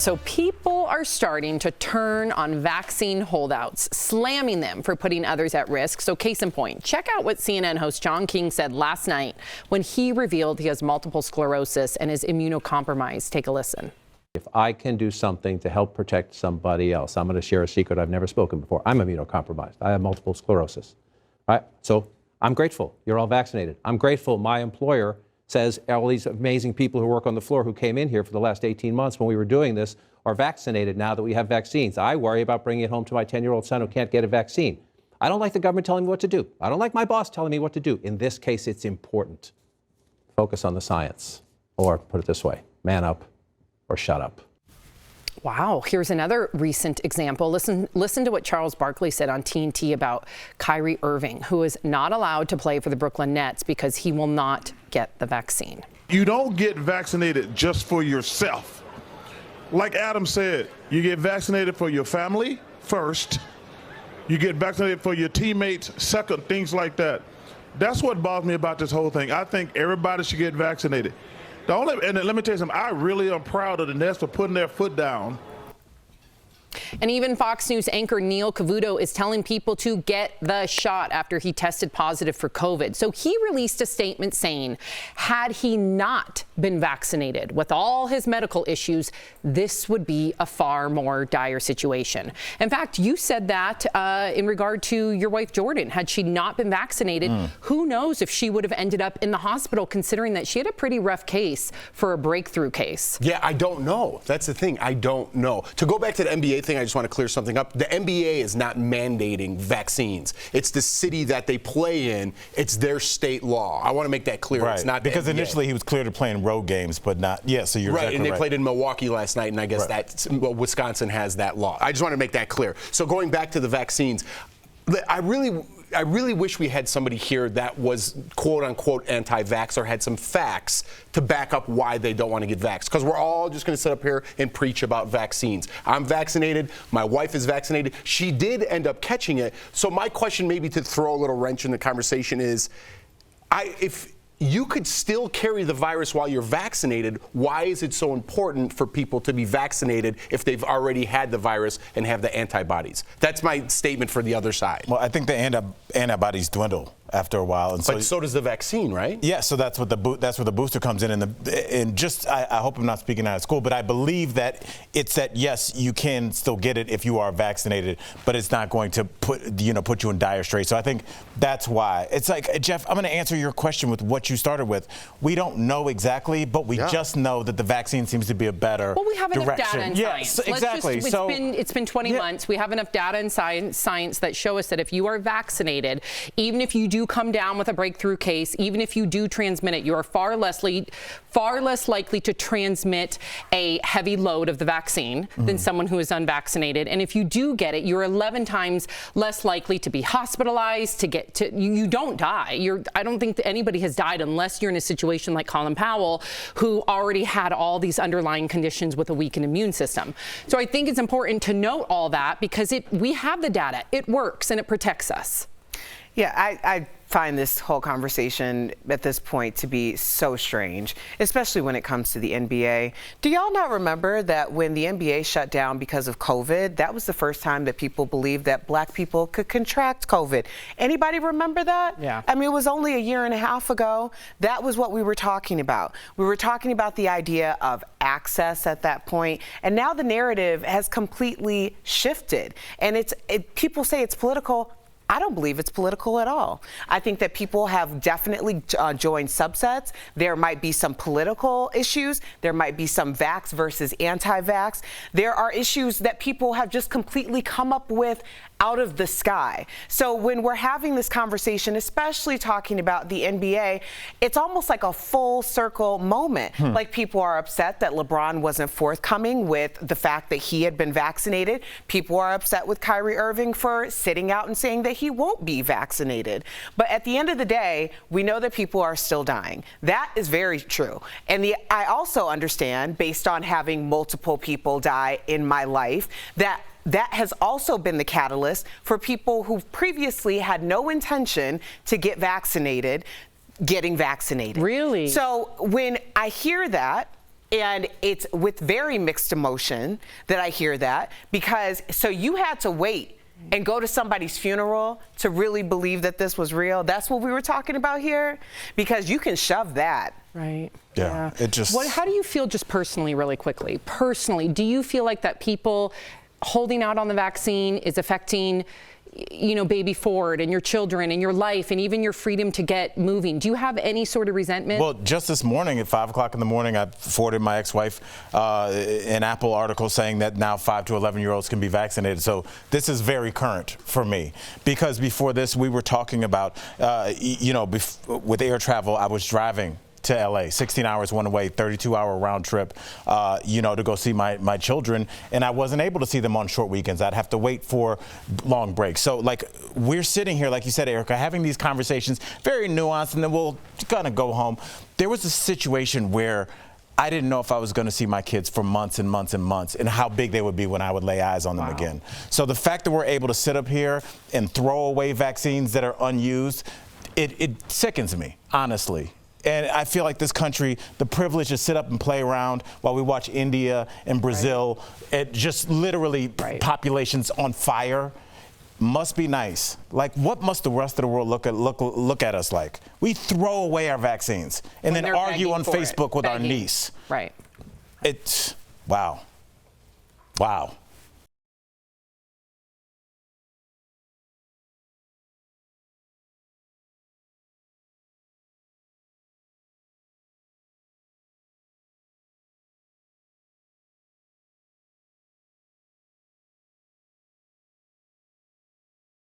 So people are starting to turn on vaccine holdouts, slamming them for putting others at risk. So case in point, check out what CNN host John King said last night when he revealed he has multiple sclerosis and is immunocompromised. Take a listen. If I can do something to help protect somebody else, I'm going to share a secret I've never spoken before. I'm immunocompromised. I have multiple sclerosis. Right? So I'm grateful you're all vaccinated. I'm grateful my employer says all these amazing people who work on the floor who came in here for the last 18 months when we were doing this are vaccinated now that we have vaccines. I worry about bringing it home to my 10-year-old son who can't get a vaccine. I don't like the government telling me what to do. I don't like my boss telling me what to do. In this case, it's important. Focus on the science. Or put it this way, man up or shut up. Wow, here's another recent example. Listen to what Charles Barkley said on TNT about Kyrie Irving, who is not allowed to play for the Brooklyn Nets because he will not get the vaccine. You don't get vaccinated just for yourself. Like Adam said, you get vaccinated for your family first. You get vaccinated for your teammates second, things like that. That's what bothers me about this whole thing. I think everybody should get vaccinated. And let me tell you something, I really am proud of the Nets for putting their foot down. And even Fox News anchor Neil Cavuto is telling people to get the shot after he tested positive for COVID. So he released a statement saying, had he not been vaccinated with all his medical issues, this would be a far more dire situation. In fact, you said that in regard to your wife, Jordan. Had she not been vaccinated, who knows if she would have ended up in the hospital, considering that she had a pretty rough case for a breakthrough case. Yeah, I don't know. That's the thing. I don't know. To go back to the NBA thing, I just want to clear something up. The NBA is not mandating vaccines. It's the city that they play in. It's their state law. I want to make that clear. Right. It's not because the NBA. Initially he was cleared to play in road games, but not. Yeah, so you're right. exactly And they right. played in Milwaukee last night, and I guess Wisconsin has that law. I just want to make that clear. So going back to the vaccines, I really wish we had somebody here that was quote unquote anti-vax or had some facts to back up why they don't want to get vaxxed. Because we're all just going to sit up here and preach about vaccines. I'm vaccinated. My wife is vaccinated. She did end up catching it. So my question, maybe to throw a little wrench in the conversation, is if you could still carry the virus while you're vaccinated, why is it so important for people to be vaccinated if they've already had the virus and have the antibodies? That's my statement for the other side. Well, I think the antibodies dwindle after a while, and but so does the vaccine, right? Yeah, so that's what that's where the booster comes in, I hope I'm not speaking out of school, but I believe that it's that yes, you can still get it if you are vaccinated, but it's not going to put you in dire straits. So I think that's why. It's like, Jeff, I'm going to answer your question with what you started with. We don't know exactly, but we just know that the vaccine seems to be a better Well, we have enough direction. data in Yes, science. exactly. It's been 20 months. We have enough data in science that show us that if you are vaccinated, even if you do come down with a breakthrough case, even if you do transmit it, you are far less likely to transmit a heavy load of the vaccine than someone who is unvaccinated. And if you do get it, you're 11 times less likely to be hospitalized, you don't die. I don't think that anybody has died unless you're in a situation like Colin Powell, who already had all these underlying conditions with a weakened immune system. So I think it's important to note all that because we have the data. It works and it protects us. Yeah, I find this whole conversation at this point to be so strange, especially when it comes to the NBA. Do y'all not remember that when the NBA shut down because of COVID, that was the first time that people believed that black people could contract COVID? Anybody remember that? Yeah. I mean, it was only a year and a half ago. That was what we were talking about. We were talking about the idea of access at that point, and now the narrative has completely shifted. And people say it's political. I don't believe it's political at all. I think that people have definitely joined subsets. There might be some political issues. There might be some vax versus anti-vax. There are issues that people have just completely come up with out of the sky. So when we're having this conversation, especially talking about the NBA, it's almost like a full circle moment. Like people are upset that LeBron wasn't forthcoming with the fact that he had been vaccinated. People are upset with Kyrie Irving for sitting out and saying that he won't be vaccinated. But at the end of the day, we know that people are still dying. That is very true. And I also understand, based on having multiple people die in my life, that has also been the catalyst for people who previously had no intention to get vaccinated, getting vaccinated. Really? So when I hear that, And it's with very mixed emotion that I hear that, because so you had to wait and go to somebody's funeral to really believe that this was real. That's what we were talking about here, because you can shove that. Right. Yeah. It just. How do you feel just personally, really quickly? Personally, do you feel like that people holding out on the vaccine is affecting, you know, baby Ford and your children and your life and even your freedom to get moving? Do you have any sort of resentment? Well, just this morning at 5 o'clock in the morning, I forwarded my ex-wife an Apple article saying that now 5 to 11-year-olds can be vaccinated. So this is very current for me, because before this we were talking about, you know, with air travel, I was driving to LA, 16 hours one way, 32-hour round trip, you know, to go see my children, and I wasn't able to see them on short weekends. I'd have to wait for long breaks. So, like, we're sitting here, like you said, Erica, having these conversations, very nuanced, and then we'll kind of go home. There was a situation where I didn't know if I was going to see my kids for months and months and months, and how big they would be when I would lay eyes on them again. So the fact that we're able to sit up here and throw away vaccines that are unused, it sickens me, honestly. And I feel like this country, the privilege to sit up and play around while we watch India and Brazil, it just literally populations on fire, must be nice. Like, what must the rest of the world look at us like? We throw away our vaccines and then argue on Facebook with our niece. Right. It's, wow. Wow.